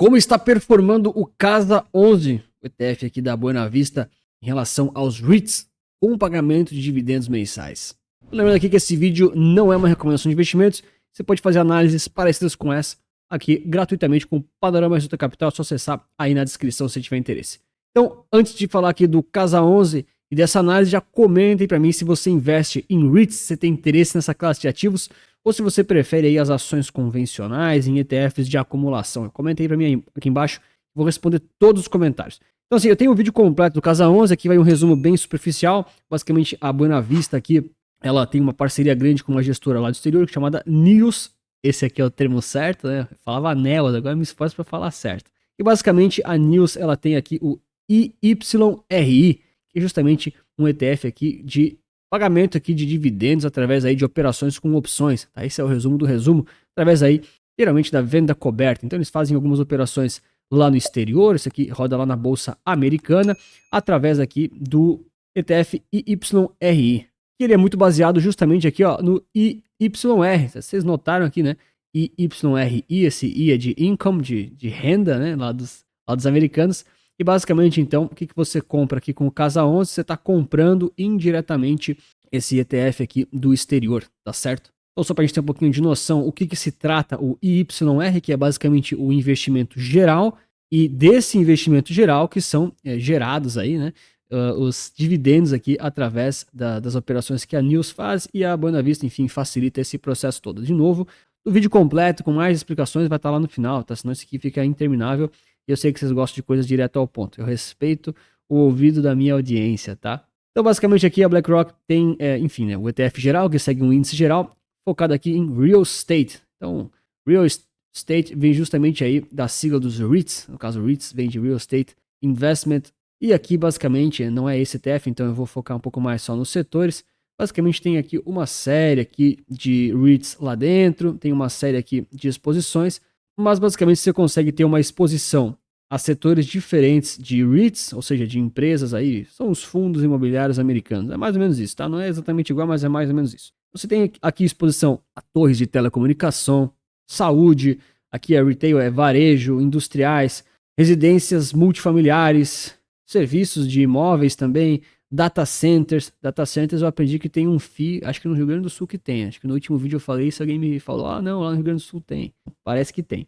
Como está performando o Casa 11, o ETF aqui da Buena Vista, em relação aos REITs, com pagamento de dividendos mensais? Lembrando aqui que esse vídeo não é uma recomendação de investimentos, você pode fazer análises parecidas com essa aqui gratuitamente com o Panorama Resulta Capital, é só acessar aí na descrição se tiver interesse. Então, antes de falar aqui do Casa 11 e dessa análise, já comentem para mim se você investe em REITs, se você tem interesse nessa classe de ativos, ou se você prefere aí as ações convencionais em ETFs de acumulação. Comenta aí para mim aqui embaixo, vou responder todos os comentários. Então assim, eu tenho um vídeo completo do Casa 11, aqui vai um resumo bem superficial. Basicamente a Buena Vista aqui, ela tem uma parceria grande com uma gestora lá do exterior chamada NEOS. Esse aqui é o termo certo, né? Eu falava ANELAS, agora me esforço para falar certo. E basicamente a NEOS, ela tem aqui o IYRI, que é justamente um ETF aqui de pagamento aqui de dividendos através aí de operações com opções, tá? Esse é o resumo do resumo, através aí, geralmente da venda coberta. Então eles fazem algumas operações lá no exterior, isso aqui roda lá na Bolsa Americana, através aqui do ETF IYRI, que ele é muito baseado justamente aqui, ó, no IYR, vocês notaram aqui, né? IYRI, esse I é de income, de renda, né, lá dos americanos. E basicamente, então, o que você compra aqui com o Casa 11? Você está comprando indiretamente esse ETF aqui do exterior, tá certo? Então, só para a gente ter um pouquinho de noção, o que se trata o IYR, que é basicamente o investimento geral, e desse investimento geral que são gerados aí, né, os dividendos aqui através das operações que a NEOS faz e a Buena Vista, enfim, facilita esse processo todo. De novo, o vídeo completo com mais explicações vai estar lá no final, tá? Senão isso aqui fica interminável. Eu sei que vocês gostam de coisas direto ao ponto. Eu respeito o ouvido da minha audiência, tá? Então, basicamente, aqui a BlackRock tem, enfim, né, o ETF geral, que segue um índice geral, focado aqui em Real Estate. Então, Real Estate vem justamente aí da sigla dos REITs. No caso, REITs vem de Real Estate Investment. E aqui, basicamente, não é esse ETF, então eu vou focar um pouco mais só nos setores. Basicamente, tem aqui uma série aqui de REITs lá dentro, tem uma série aqui de exposições, mas basicamente você consegue ter uma exposição a setores diferentes de REITs, ou seja, de empresas aí, são os fundos imobiliários americanos. É mais ou menos isso, tá? Não é exatamente igual, mas é mais ou menos isso. Você tem aqui exposição a torres de telecomunicação, saúde, aqui é retail, é varejo, industriais, residências multifamiliares, serviços de imóveis também, data centers. Data centers eu aprendi que tem um FII, acho que no Rio Grande do Sul que tem. Acho que no último vídeo eu falei isso, alguém me falou, ah não, lá no Rio Grande do Sul tem. Parece que tem.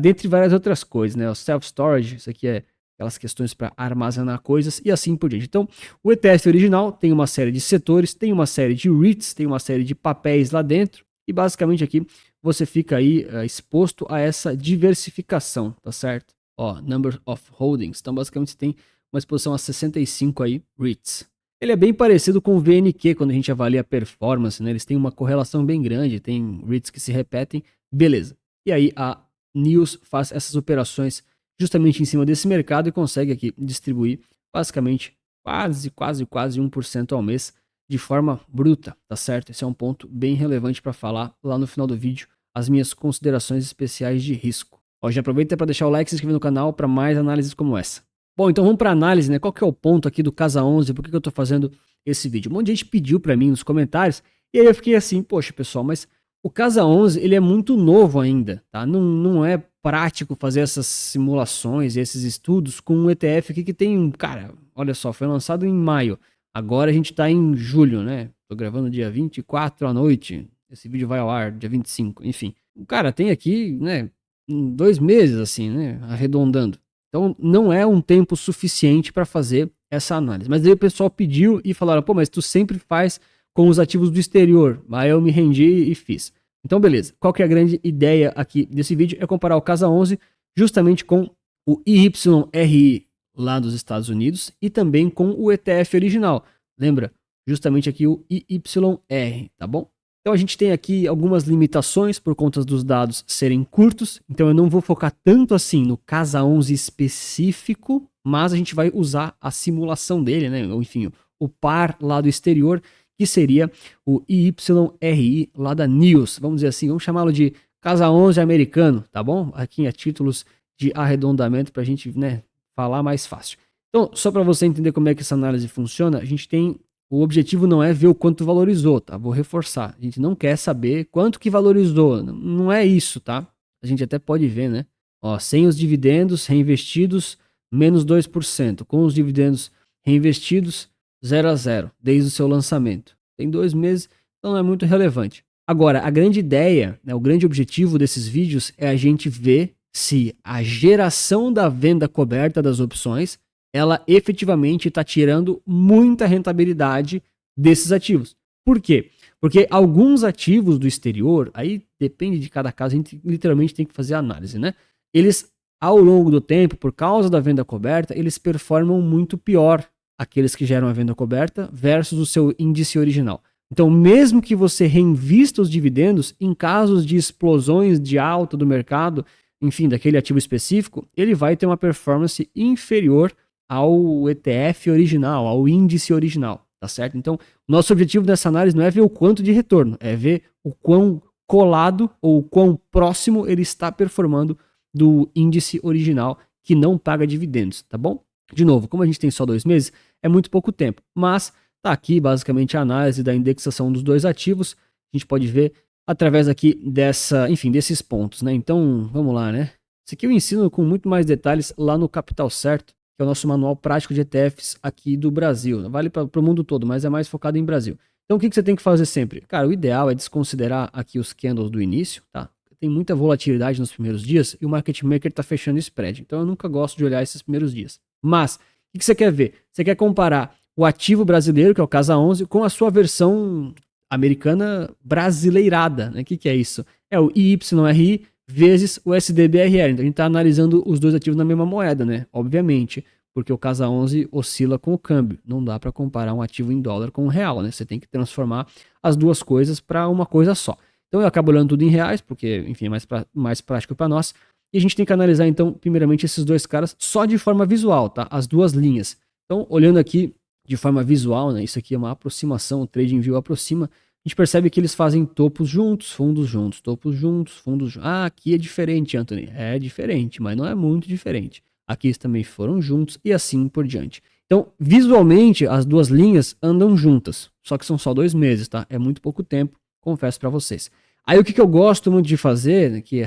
Dentre várias outras coisas, né? O self-storage, isso aqui é aquelas questões para armazenar coisas e assim por diante. Então, o ETF original tem uma série de setores, tem uma série de REITs, tem uma série de papéis lá dentro e basicamente aqui você fica aí exposto a essa diversificação, tá certo? Ó, number of holdings. Então, basicamente você tem uma exposição a 65 aí REITs. Ele é bem parecido com o VNQ quando a gente avalia a performance, né? Eles têm uma correlação bem grande, tem REITs que se repetem, beleza. E aí a NEOS faz essas operações justamente em cima desse mercado e consegue aqui distribuir basicamente quase 1% ao mês de forma bruta, tá certo? Esse é um ponto bem relevante para falar lá no final do vídeo, as minhas considerações especiais de risco. Ó, já aproveita para deixar o like e se inscrever no canal para mais análises como essa. Bom, então vamos para análise, né? Qual que é o ponto aqui do Casa 11? Por que eu tô fazendo esse vídeo? Um monte de gente pediu para mim nos comentários e aí eu fiquei assim, poxa pessoal, mas o Casa 11 ele é muito novo ainda, tá? Não é prático fazer essas simulações e esses estudos com um ETF aqui que tem, cara, olha só, foi lançado em maio. Agora a gente tá em julho, né? Tô gravando dia 24 à noite. Esse vídeo vai ao ar dia 25, enfim. O cara tem aqui, né, 2 meses assim, né, arredondando. Então não é um tempo suficiente para fazer essa análise. Mas aí o pessoal pediu e falaram, pô, mas tu sempre faz com os ativos do exterior. Aí eu me rendi e fiz. Então, beleza. Qual que é a grande ideia aqui desse vídeo? É comparar o Casa 11 justamente com o IYRI lá dos Estados Unidos e também com o ETF original. Lembra? Justamente aqui o IYR, tá bom? Então a gente tem aqui algumas limitações por conta dos dados serem curtos. Então eu não vou focar tanto assim no Casa 11 específico, mas a gente vai usar a simulação dele, né? Ou enfim, o par lá do exterior, que seria o IYRI lá da NEOS, vamos dizer assim, vamos chamá-lo de Casa 11 americano, tá bom? Aqui a títulos de arredondamento para a gente, né, falar mais fácil. Então, só para você entender como é que essa análise funciona, a gente tem, o objetivo não é ver o quanto valorizou, tá? Vou reforçar, a gente não quer saber quanto que valorizou, não é isso, tá? A gente até pode ver, né? Ó, sem os dividendos reinvestidos, menos 2%. Com os dividendos reinvestidos, 0 a 0, desde o seu lançamento. Tem 2 meses, então não é muito relevante. Agora, a grande ideia, né, o grande objetivo desses vídeos é a gente ver se a geração da venda coberta das opções, ela efetivamente está tirando muita rentabilidade desses ativos. Por quê? Porque alguns ativos do exterior, aí depende de cada caso, a gente literalmente tem que fazer análise, né? Eles, ao longo do tempo, por causa da venda coberta, eles performam muito pior, aqueles que geram a venda coberta versus o seu índice original. Então, mesmo que você reinvista os dividendos, em casos de explosões de alta do mercado, enfim, daquele ativo específico, ele vai ter uma performance inferior ao ETF original, ao índice original, tá certo? Então, nosso objetivo nessa análise não é ver o quanto de retorno, é ver o quão colado ou o quão próximo ele está performando do índice original que não paga dividendos, tá bom? De novo, como a gente tem só 2 meses, é muito pouco tempo, mas tá aqui basicamente a análise da indexação dos dois ativos, a gente pode ver através aqui desses pontos, né? Então, vamos lá, né? Isso aqui eu ensino com muito mais detalhes lá no Capital Certo, que é o nosso manual prático de ETFs aqui do Brasil. Vale para o mundo todo, mas é mais focado em Brasil. Então, o que você tem que fazer sempre? Cara, o ideal é desconsiderar aqui os candles do início, tá? Tem muita volatilidade nos primeiros dias e o market maker está fechando spread. Então, eu nunca gosto de olhar esses primeiros dias. Mas, o que você quer ver? Você quer comparar o ativo brasileiro, que é o Casa 11, com a sua versão americana brasileirada, né? O que é isso? É o IYRI vezes o SDBRL. Então a gente está analisando os dois ativos na mesma moeda, né? Obviamente, porque o Casa 11 oscila com o câmbio. Não dá para comparar um ativo em dólar com um real, né? Você tem que transformar as duas coisas para uma coisa só. Então eu acabo olhando tudo em reais, porque, enfim, é mais prático para nós. E a gente tem que analisar, então, primeiramente, esses dois caras só de forma visual, tá? As duas linhas. Então, olhando aqui de forma visual, né? Isso aqui é uma aproximação, o TradingView aproxima. A gente percebe que eles fazem topos juntos, fundos juntos, topos juntos, fundos juntos. Ah, aqui é diferente, Anthony. É diferente, mas não é muito diferente. Aqui eles também foram juntos e assim por diante. Então, visualmente, as duas linhas andam juntas. Só que são só 2 meses, tá? É muito pouco tempo, confesso para vocês. Aí o que eu gosto muito de fazer, né, que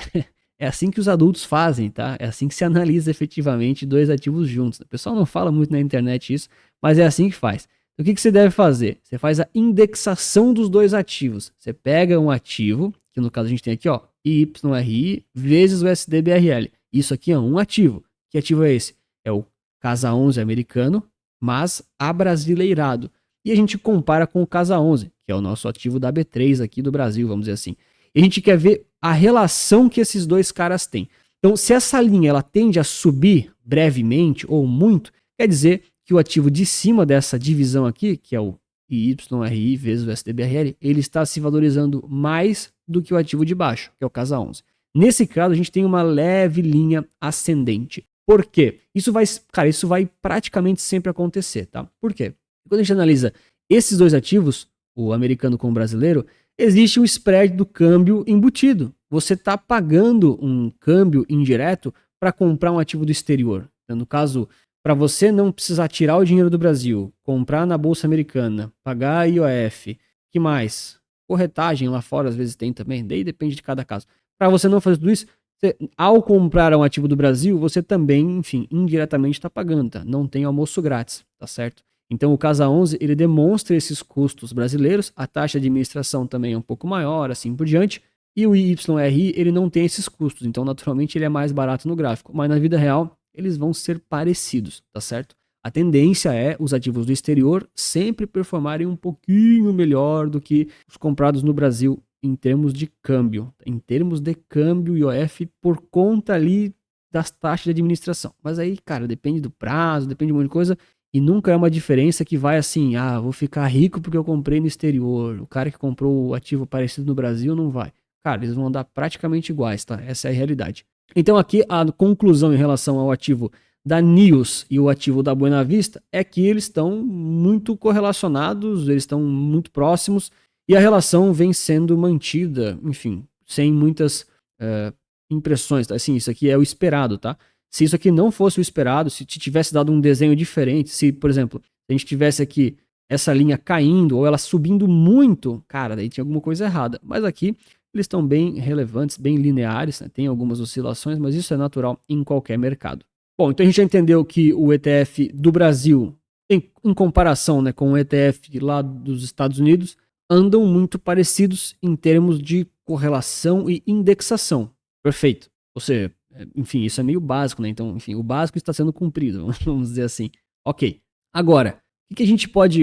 é assim que os adultos fazem, tá? É assim que se analisa efetivamente 2 ativos juntos. O pessoal não fala muito na internet isso, mas é assim que faz. Então, o que você deve fazer? Você faz a indexação dos 2 ativos. Você pega um ativo, que no caso a gente tem aqui, ó, IYRI vezes o SDBRL. Isso aqui é um ativo. Que ativo é esse? É o Casa 11 americano, mas abrasileirado. E a gente compara com o Casa 11, que é o nosso ativo da B3 aqui do Brasil, vamos dizer assim. E a gente quer ver a relação que esses dois caras têm. Então, se essa linha ela tende a subir brevemente ou muito, quer dizer que o ativo de cima dessa divisão aqui, que é o IYRI vezes o SDBRL, ele está se valorizando mais do que o ativo de baixo, que é o Casa 11. Nesse caso, a gente tem uma leve linha ascendente. Por quê? Isso vai praticamente sempre acontecer, tá? Por quê? Quando a gente analisa esses dois ativos, o americano com o brasileiro, existe um spread do câmbio embutido. Você está pagando um câmbio indireto para comprar um ativo do exterior. No caso, para você não precisar tirar o dinheiro do Brasil, comprar na Bolsa Americana, pagar IOF, que mais? Corretagem lá fora às vezes tem também, daí depende de cada caso. Para você não fazer tudo isso, ao comprar um ativo do Brasil, você também, enfim, indiretamente está pagando, tá? Não tem almoço grátis, tá certo? Então o Casa 11, ele demonstra esses custos brasileiros, a taxa de administração também é um pouco maior, assim por diante, e o IYRI, ele não tem esses custos, então naturalmente ele é mais barato no gráfico, mas na vida real eles vão ser parecidos, tá certo? A tendência é os ativos do exterior sempre performarem um pouquinho melhor do que os comprados no Brasil em termos de câmbio. Em termos de câmbio, IOF, por conta ali das taxas de administração. Mas aí, cara, depende do prazo, depende de um monte de coisa, e nunca é uma diferença que vai assim, vou ficar rico porque eu comprei no exterior. O cara que comprou o ativo parecido no Brasil não vai. Cara, eles vão andar praticamente iguais, tá? Essa é a realidade. Então aqui a conclusão em relação ao ativo da NIOS e o ativo da Buena Vista é que eles estão muito correlacionados, eles estão muito próximos e a relação vem sendo mantida, enfim, sem muitas impressões, tá? Assim, isso aqui é o esperado, tá? Se isso aqui não fosse o esperado, se te tivesse dado um desenho diferente, se, por exemplo, a gente tivesse aqui essa linha caindo ou ela subindo muito, cara, daí tinha alguma coisa errada. Mas aqui, eles estão bem relevantes, bem lineares, né? Tem algumas oscilações, mas isso é natural em qualquer mercado. Bom, então a gente já entendeu que o ETF do Brasil, em comparação, né, com o ETF lá dos Estados Unidos, andam muito parecidos em termos de correlação e indexação. Perfeito. Ou seja, enfim, isso é meio básico, né? Então, enfim, o básico está sendo cumprido, vamos dizer assim. Ok. Agora, o que a gente pode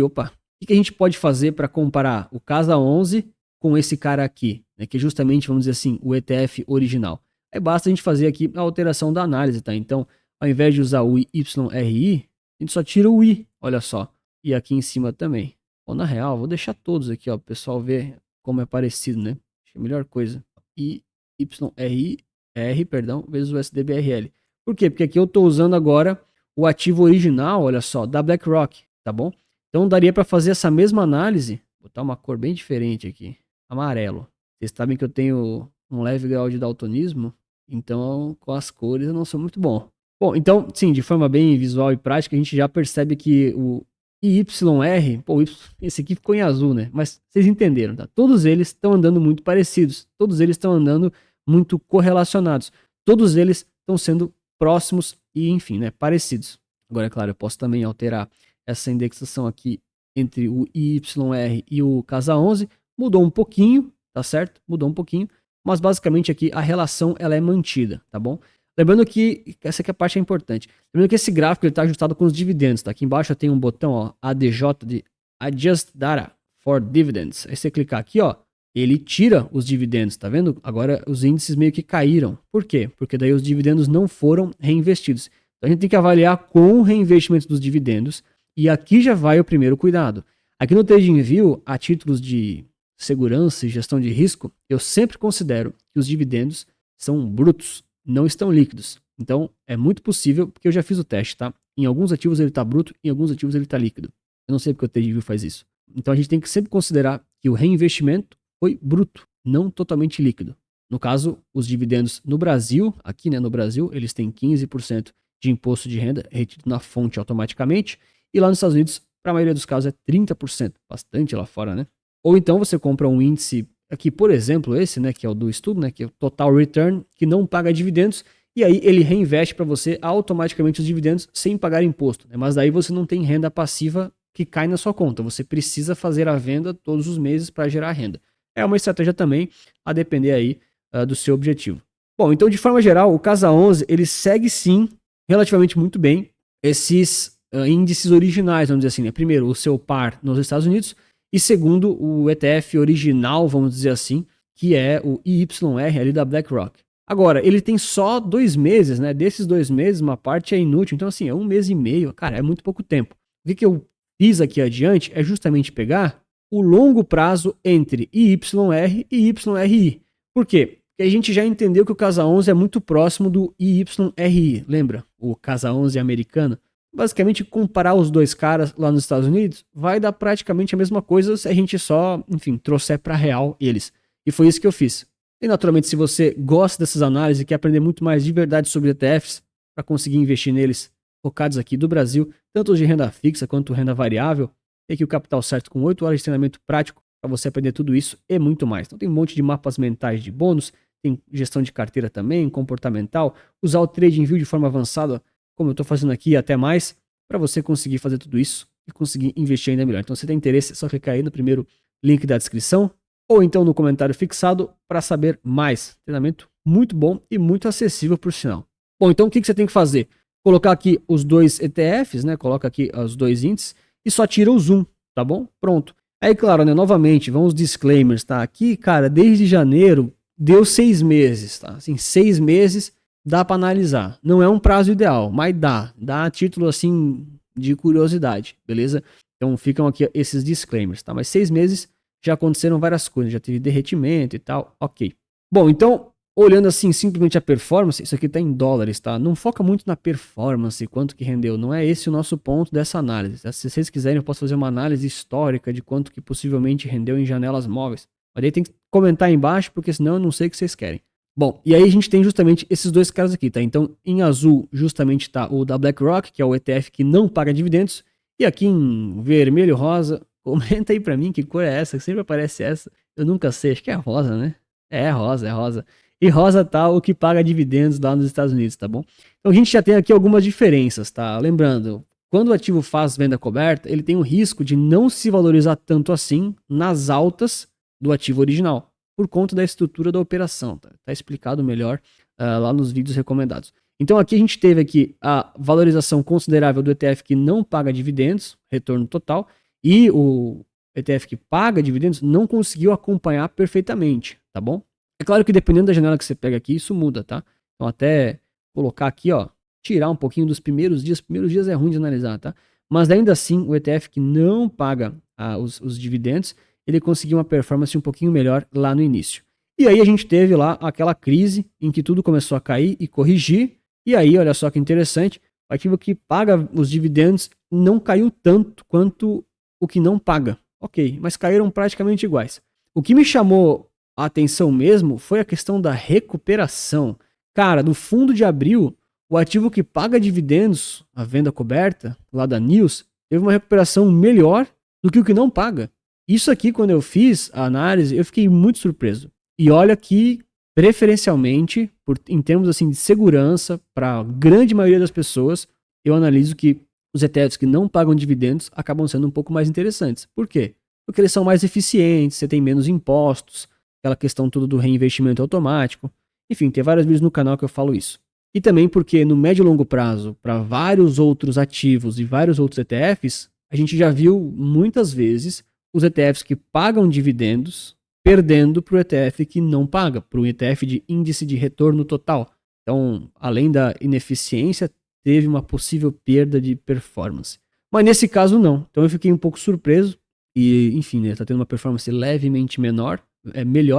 fazer para comparar o Casa 11 com esse cara aqui, né, que é justamente, vamos dizer assim, o ETF original? Aí basta a gente fazer aqui a alteração da análise, tá? Então, ao invés de usar o YRI, a gente só tira o I, olha só. E aqui em cima também. Ou na real, vou deixar todos aqui, ó, para o pessoal ver como é parecido, né? Acho que é a melhor coisa. YRI, perdão, vezes o SDBRL. Por quê? Porque aqui eu estou usando agora o ativo original, olha só, da BlackRock, tá bom? Então daria para fazer essa mesma análise, botar uma cor bem diferente aqui, amarelo. Vocês sabem que eu tenho um leve grau de daltonismo, então com as cores eu não sou muito bom. Bom, então, sim, de forma bem visual e prática, a gente já percebe que o IYR, pô, esse aqui ficou em azul, né? Mas vocês entenderam, tá? Todos eles estão andando muito parecidos, todos eles estão andando muito correlacionados, todos eles estão sendo próximos e, enfim, né, parecidos. Agora, é claro, eu posso também alterar essa indexação aqui entre o IYR e o Casa 11, mudou um pouquinho, tá certo? Mudou um pouquinho, mas basicamente aqui a relação ela é mantida, tá bom? Lembrando que, essa aqui é a parte importante, lembrando que esse gráfico está ajustado com os dividendos, tá? Aqui embaixo tem um botão, ó, ADJ de Adjust Data for Dividends. Aí você clicar aqui, ó, ele tira os dividendos, tá vendo? Agora os índices meio que caíram. Por quê? Porque daí os dividendos não foram reinvestidos. Então a gente tem que avaliar com o reinvestimento dos dividendos, e aqui já vai o primeiro cuidado. Aqui no TradingView, a títulos de segurança e gestão de risco, eu sempre considero que os dividendos são brutos, não estão líquidos. Então, é muito possível, porque eu já fiz o teste, tá? Em alguns ativos ele está bruto, em alguns ativos ele está líquido. Eu não sei porque o TradingView faz isso. Então, a gente tem que sempre considerar que o reinvestimento foi bruto, não totalmente líquido. No caso, os dividendos no Brasil, aqui, né, no Brasil, eles têm 15% de imposto de renda retido na fonte automaticamente, e lá nos Estados Unidos, para a maioria dos casos, é 30%, bastante lá fora, né? Ou então você compra um índice aqui, por exemplo, esse, né, que é o do estudo, né, que é o Total Return, que não paga dividendos, e aí ele reinveste para você automaticamente os dividendos sem pagar imposto, né? Mas daí você não tem renda passiva que cai na sua conta, você precisa fazer a venda todos os meses para gerar renda. É uma estratégia também a depender aí do seu objetivo. Bom, então de forma geral, o Casa 11, ele segue sim relativamente muito bem esses índices originais, vamos dizer assim, né? Primeiro, o seu par nos Estados Unidos, e segundo, o ETF original, vamos dizer assim, que é o IYR ali da BlackRock. Agora, ele tem só 2 meses, né? Desses 2 meses, uma parte é inútil. Então, assim, é 1 mês e meio. Cara, é muito pouco tempo. O que eu fiz aqui adiante é justamente pegar o longo prazo entre IYR e YRI. Por quê? Porque a gente já entendeu que o Casa 11 é muito próximo do IYRI. Lembra? O Casa 11 americano. Basicamente, comparar os dois caras lá nos Estados Unidos vai dar praticamente a mesma coisa se a gente só, enfim, trouxer para real eles. E foi isso que eu fiz. E naturalmente, se você gosta dessas análises e quer aprender muito mais de verdade sobre ETFs, para conseguir investir neles focados aqui do Brasil, tanto os de renda fixa quanto renda variável, tem aqui o Capital Certo com 8 horas de treinamento prático para você aprender tudo isso e muito mais. Então tem um monte de mapas mentais de bônus, tem gestão de carteira também, comportamental, usar o TradingView de forma avançada, como eu estou fazendo aqui e até mais, para você conseguir fazer tudo isso e conseguir investir ainda melhor. Então, se tem interesse, é só clicar aí no primeiro link da descrição ou então no comentário fixado para saber mais. Treinamento muito bom e muito acessível por sinal. Bom, então o que você tem que fazer? Colocar aqui os 2 ETFs, né? Coloca aqui os 2 índices e só tira o zoom, tá bom? Pronto. Aí, claro, né? Novamente, vamos os disclaimers, tá? Aqui, cara, desde janeiro deu 6 meses, tá? Assim, 6 meses dá para analisar. Não é um prazo ideal, mas dá a título assim de curiosidade, beleza? Então ficam aqui esses disclaimers, tá? Mas 6 meses já aconteceram várias coisas, já teve derretimento e tal, ok. Bom, então, olhando assim simplesmente a performance, isso aqui tá em dólares, tá? Não foca muito na performance, quanto que rendeu, não é esse o nosso ponto dessa análise. Se vocês quiserem, eu posso fazer uma análise histórica de quanto que possivelmente rendeu em janelas móveis. Mas daí tem que comentar aí embaixo, porque senão eu não sei o que vocês querem. Bom, e aí a gente tem justamente esses dois caras aqui, tá? Então, em azul, justamente tá o da BlackRock, que é o ETF que não paga dividendos. E aqui em vermelho, rosa, comenta aí pra mim que cor é essa, que sempre aparece essa. Eu nunca sei, acho que é rosa, né? É rosa, é rosa. E rosa tá o que paga dividendos lá nos Estados Unidos, tá bom? Então a gente já tem aqui algumas diferenças, tá? Lembrando, quando o ativo faz venda coberta, ele tem o risco de não se valorizar tanto assim nas altas do ativo original, por conta da estrutura da operação, tá? Tá explicado melhor lá nos vídeos recomendados. Então aqui a gente teve aqui a valorização considerável do ETF que não paga dividendos, retorno total, e o ETF que paga dividendos não conseguiu acompanhar perfeitamente, tá bom? É claro que dependendo da janela que você pega aqui, isso muda, tá? Então até colocar aqui, ó, tirar um pouquinho dos primeiros dias é ruim de analisar, tá? Mas ainda assim, o ETF que não paga os dividendos, ele conseguiu uma performance um pouquinho melhor lá no início. E aí a gente teve lá aquela crise em que tudo começou a cair e corrigir, e aí, olha só que interessante, o ativo que paga os dividendos não caiu tanto quanto o que não paga. Ok, mas caíram praticamente iguais. O que me chamou a atenção mesmo foi a questão da recuperação. Cara, no fundo de abril, o ativo que paga dividendos, a venda coberta, lá da News, teve uma recuperação melhor do que o que não paga. Isso aqui, quando eu fiz a análise, eu fiquei muito surpreso. E olha que, preferencialmente, em termos assim de segurança, para a grande maioria das pessoas, eu analiso que os ETFs que não pagam dividendos acabam sendo um pouco mais interessantes. Por quê? Porque eles são mais eficientes, você tem menos impostos, aquela questão toda do reinvestimento automático. Enfim, tem vários vídeos no canal que eu falo isso. E também porque no médio e longo prazo, para vários outros ativos e vários outros ETFs, a gente já viu muitas vezes os ETFs que pagam dividendos perdendo para o ETF que não paga, para o ETF de índice de retorno total. Então, além da ineficiência, teve uma possível perda de performance. Mas nesse caso não. Então eu fiquei um pouco surpreso e, enfim, né, tá tendo uma performance levemente melhor,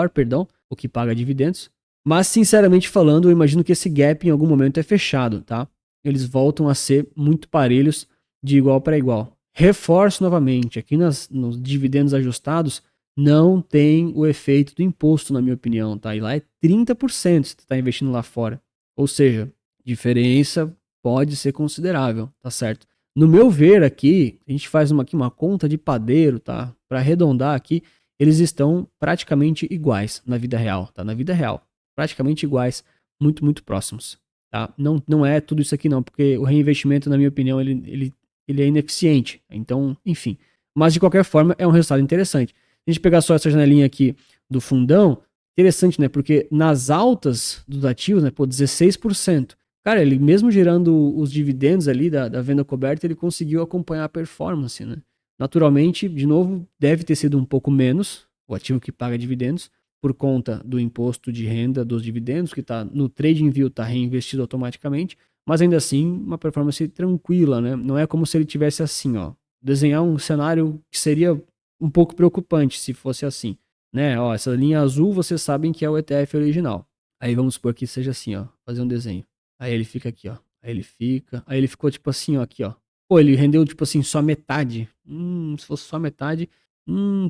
perdão, o que paga dividendos. Mas sinceramente falando, eu imagino que esse gap em algum momento é fechado, tá? Eles voltam a ser muito parelhos de igual para igual. Reforço novamente, aqui nos dividendos ajustados não tem o efeito do imposto, na minha opinião, tá? E lá é 30% se tu tá investindo lá fora. Ou seja, diferença pode ser considerável, tá certo? No meu ver aqui, a gente faz uma conta de padeiro, tá? Para arredondar aqui, eles estão praticamente iguais na vida real, tá? Na vida real, praticamente iguais, muito, muito próximos, tá? Não é tudo isso aqui não, porque o reinvestimento, na minha opinião, ele é ineficiente. Então, enfim. Mas de qualquer forma, é um resultado interessante. Se a gente pegar só essa janelinha aqui do fundão, interessante, né? Porque nas altas dos ativos, né? Pô, 16%. Cara, ele mesmo gerando os dividendos ali da venda coberta, ele conseguiu acompanhar a performance, né? Naturalmente, de novo, deve ter sido um pouco menos o ativo que paga dividendos, por conta do imposto de renda dos dividendos, que está no TradingView, está reinvestido automaticamente, mas ainda assim, uma performance tranquila, né? Não é como se ele tivesse assim, ó, desenhar um cenário que seria um pouco preocupante se fosse assim, né? Ó, essa linha azul, vocês sabem que é o ETF original. Aí vamos supor que seja assim, ó, fazer um desenho. Aí ele fica aqui, ó. Aí ele ficou tipo assim, ó, aqui, ó. Pô, ele rendeu tipo assim só metade. Se fosse só metade,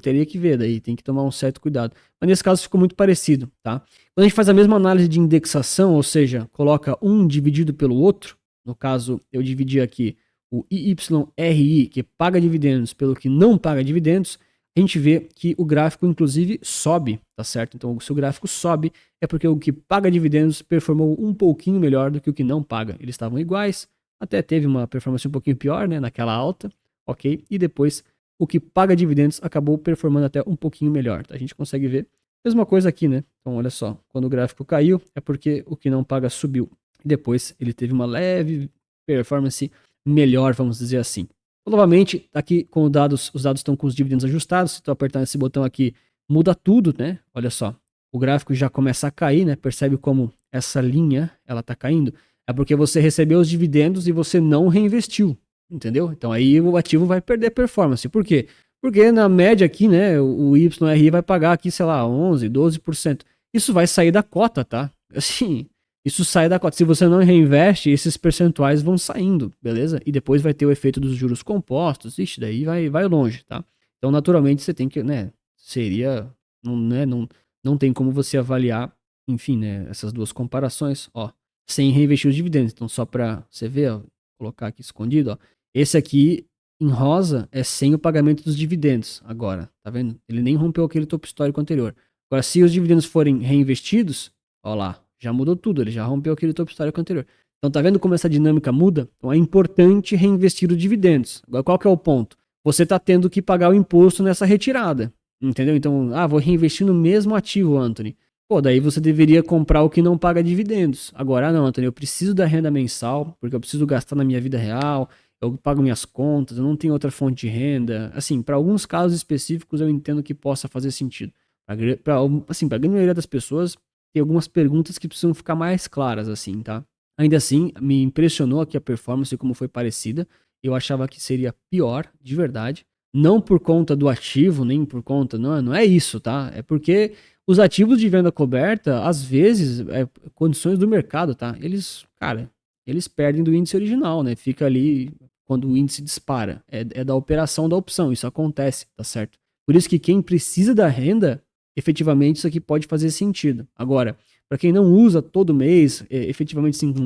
teria que ver daí, tem que tomar um certo cuidado. Mas nesse caso ficou muito parecido, tá? Quando a gente faz a mesma análise de indexação, ou seja, coloca um dividido pelo outro, no caso eu dividi aqui o IYRI, que paga dividendos, pelo que não paga dividendos, a gente vê que o gráfico inclusive sobe, tá certo? Então se o gráfico sobe, é porque o que paga dividendos performou um pouquinho melhor do que o que não paga. Eles estavam iguais, até teve uma performance um pouquinho pior, né, naquela alta, ok? E depois o que paga dividendos acabou performando até um pouquinho melhor. Tá? A gente consegue ver. Mesma coisa aqui, né? Então, olha só. Quando o gráfico caiu, é porque o que não paga subiu. E depois ele teve uma leve performance melhor, vamos dizer assim. Então, novamente, tá aqui com os dados estão com os dividendos ajustados. Se tu apertar esse botão aqui, muda tudo, né? Olha só. O gráfico já começa a cair, né? Percebe como essa linha, ela tá caindo? É porque você recebeu os dividendos e você não reinvestiu. Entendeu? Então aí o ativo vai perder performance. Por quê? Porque na média aqui, né, o YRI vai pagar aqui, sei lá, 11, 12%. Isso vai sair da cota, tá? Assim, isso sai da cota. Se você não reinveste, esses percentuais vão saindo, beleza? E depois vai ter o efeito dos juros compostos. Ixi, daí vai longe, tá? Então, naturalmente, você tem que, né, não tem como você avaliar, enfim, né, essas duas comparações, ó, sem reinvestir os dividendos. Então, só para você ver, ó, colocar aqui escondido, ó, esse aqui, em rosa, é sem o pagamento dos dividendos agora, tá vendo? Ele nem rompeu aquele topo histórico anterior. Agora, se os dividendos forem reinvestidos, ó lá, já mudou tudo, ele já rompeu aquele topo histórico anterior. Então tá vendo como essa dinâmica muda? Então é importante reinvestir os dividendos. Agora, qual que é o ponto? Você tá tendo que pagar o imposto nessa retirada, entendeu? Então, vou reinvestir no mesmo ativo, Anthony. Pô, daí você deveria comprar o que não paga dividendos. Agora, não, Anthony, eu preciso da renda mensal, porque eu preciso gastar na minha vida real, eu pago minhas contas, eu não tenho outra fonte de renda. Assim, para alguns casos específicos eu entendo que possa fazer sentido. Assim, para a grande maioria das pessoas, tem algumas perguntas que precisam ficar mais claras, assim, tá? Ainda assim, me impressionou aqui a performance, como foi parecida. Eu achava que seria pior, de verdade. Não por conta do ativo, nem por conta. Não é isso, tá? É porque os ativos de venda coberta, às vezes, condições do mercado, tá? Eles perdem do índice original, né? Fica ali quando o índice dispara. É da operação da opção, isso acontece, tá certo? Por isso que quem precisa da renda, efetivamente isso aqui pode fazer sentido. Agora, para quem não usa todo mês, efetivamente sim, com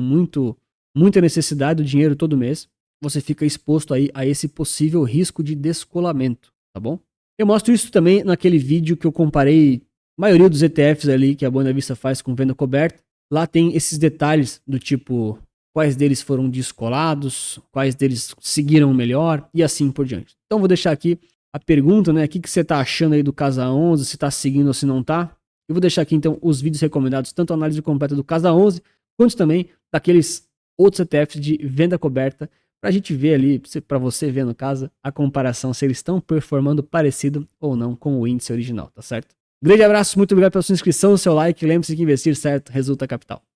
muita necessidade do dinheiro todo mês, você fica exposto aí a esse possível risco de descolamento, tá bom? Eu mostro isso também naquele vídeo que eu comparei a maioria dos ETFs ali que a Boa Vista faz com venda coberta. Lá tem esses detalhes do tipo quais deles foram descolados, quais deles seguiram melhor e assim por diante. Então vou deixar aqui a pergunta, né? O que você tá achando aí do Casa 11, se tá seguindo ou se não tá? Eu vou deixar aqui então os vídeos recomendados, tanto a análise completa do Casa 11, quanto também daqueles outros ETFs de venda coberta, pra gente ver ali, pra você ver no caso, a comparação se eles estão performando parecido ou não com o índice original, tá certo? Grande abraço, muito obrigado pela sua inscrição, seu like, lembre-se que investir certo resulta capital.